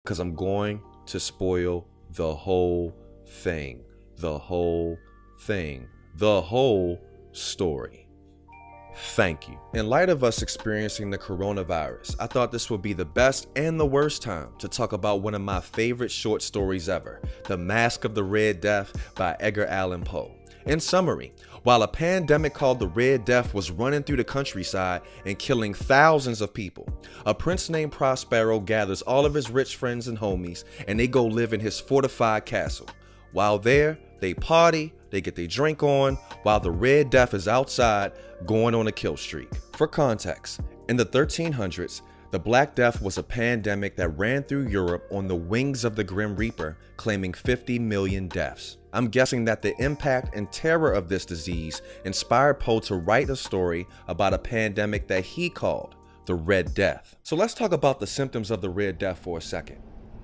because I'm going to spoil the whole thing, the whole story. Thank you. In light of us experiencing the coronavirus, I thought this would be the best and the worst time to talk about one of my favorite short stories ever, The Masque of the Red Death by Edgar Allan Poe. In summary, while a pandemic called the Red Death was running through the countryside and killing thousands of people, a prince named Prospero gathers all of his rich friends and homies and they go live in his fortified castle. While there, they party, they get their drink on, while the Red Death is outside going on a kill streak. For context, in the 1300s, the Black Death was a pandemic that ran through Europe on the wings of the Grim Reaper, claiming 50 million deaths. I'm guessing that the impact and terror of this disease inspired Poe to write a story about a pandemic that he called the Red Death. So let's talk about the symptoms of the Red Death for a second.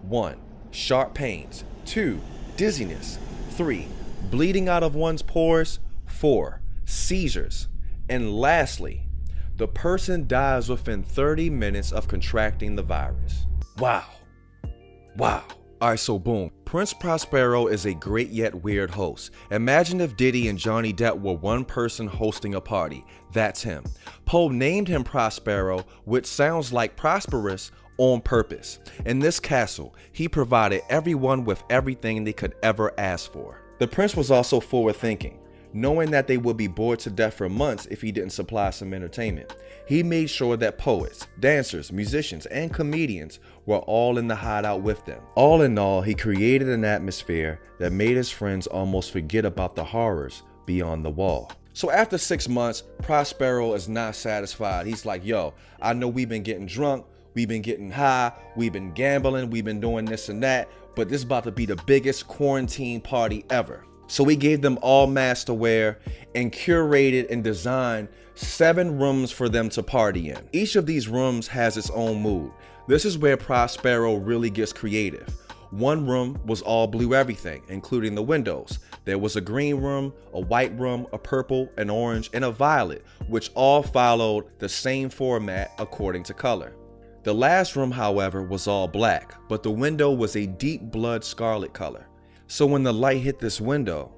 1. Sharp pains. 2. Dizziness. 3. Bleeding out of one's pores. 4. Seizures. And lastly, the person dies within 30 minutes of contracting the virus. Wow. Alright, so boom. Prince Prospero is a great yet weird host. Imagine if Diddy and Johnny Depp were one person hosting a party. That's him. Poe named him Prospero, which sounds like prosperous, on purpose. In this castle, he provided everyone with everything they could ever ask for. The prince was also forward thinking. Knowing that they would be bored to death for months if he didn't supply some entertainment, he made sure that poets, dancers, musicians, and comedians were all in the hideout with them. All in all, he created an atmosphere that made his friends almost forget about the horrors beyond the wall. So after 6 months, Prospero is not satisfied. He's like, yo, I know we've been getting drunk, we've been getting high, we've been gambling, we've been doing this and that, but this is about to be the biggest quarantine party ever. So we gave them all masks to wear and curated and designed 7 rooms for them to party in. Each of these rooms has its own mood. This is where Prospero really gets creative. One room was all blue everything, including the windows. There was a green room, a white room, a purple, an orange, and a violet, which all followed the same format according to color. The last room, however, was all black, but the window was a deep blood scarlet color. So when the light hit this window,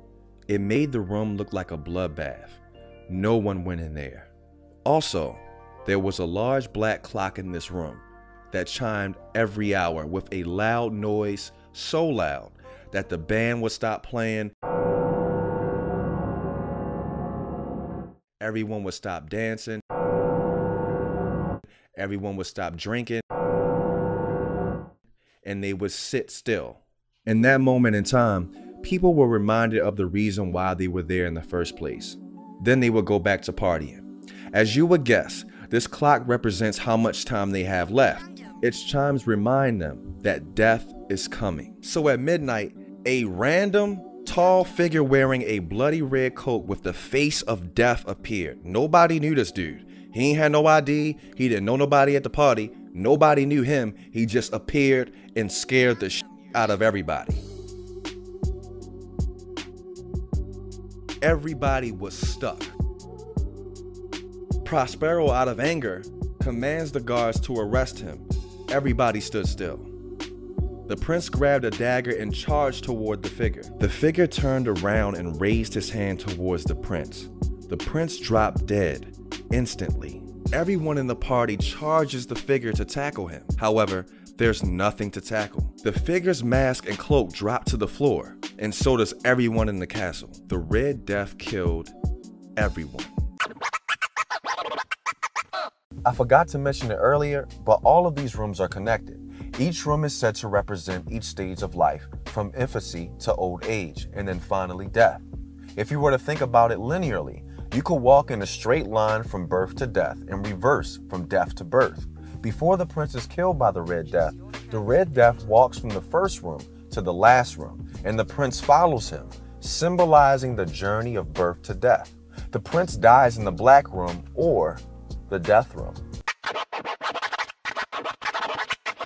it made the room look like a bloodbath. No one went in there. Also, there was a large black clock in this room that chimed every hour with a loud noise, so loud that the band would stop playing, everyone would stop dancing, everyone would stop drinking, and they would sit still. In that moment in time, people were reminded of the reason why they were there in the first place. Then they would go back to partying. As you would guess, this clock represents how much time they have left. Its chimes remind them that death is coming. So at midnight, a random, tall figure wearing a bloody red coat with the face of death appeared. Nobody knew this dude. He ain't had no ID. He didn't know nobody at the party. Nobody knew him. He just appeared and scared the shit out of everybody. Everybody was stuck. Prospero, out of anger, commands the guards to arrest him. Everybody stood still. The prince grabbed a dagger and charged toward the figure. The figure turned around and raised his hand towards the prince. The prince dropped dead instantly. Everyone in the party charges the figure to tackle him. However, there's nothing to tackle. The figure's mask and cloak drop to the floor, and so does everyone in the castle. The Red Death killed everyone. I forgot to mention it earlier, but all of these rooms are connected. Each room is said to represent each stage of life, from infancy to old age, and then finally death. If you were to think about it linearly, you could walk in a straight line from birth to death and reverse from death to birth. Before the prince is killed by the Red Death walks from the first room to the last room, and the prince follows him, symbolizing the journey of birth to death. The prince dies in the black room, or the death room.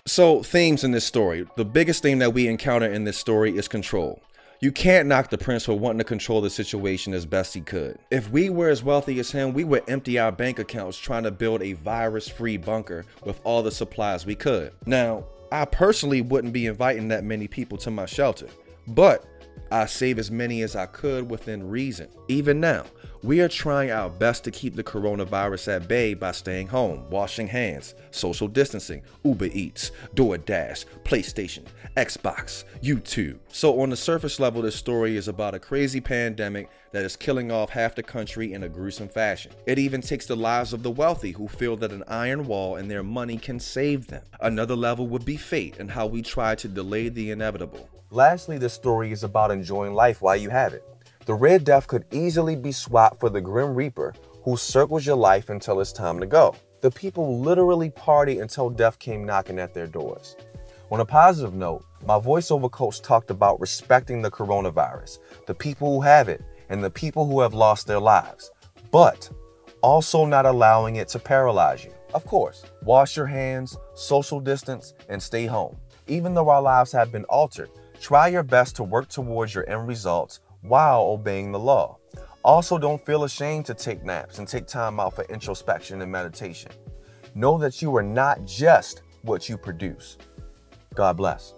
So, themes in this story. The biggest theme that we encounter in this story is control. You can't knock the prince for wanting to control the situation as best he could. If we were as wealthy as him, we would empty our bank accounts trying to build a virus-free bunker with all the supplies we could. Now, I personally wouldn't be inviting that many people to my shelter, but I save as many as I could within reason. Even now, we are trying our best to keep the coronavirus at bay by staying home, washing hands, social distancing, Uber Eats, DoorDash, PlayStation, Xbox, YouTube. So on the surface level, this story is about a crazy pandemic that is killing off half the country in a gruesome fashion. It even takes the lives of the wealthy who feel that an iron wall and their money can save them. Another level would be fate and how we try to delay the inevitable. Lastly, this story is about enjoying life while you have it. The Red Death could easily be swapped for the Grim Reaper, who circles your life until it's time to go. The people literally party until death came knocking at their doors. On a positive note, my voiceover coach talked about respecting the coronavirus, the people who have it, and the people who have lost their lives, but also not allowing it to paralyze you. Of course, wash your hands, social distance, and stay home. Even though our lives have been altered, try your best to work towards your end results while obeying the law. Also, don't feel ashamed to take naps and take time out for introspection and meditation. Know that you are not just what you produce. God bless.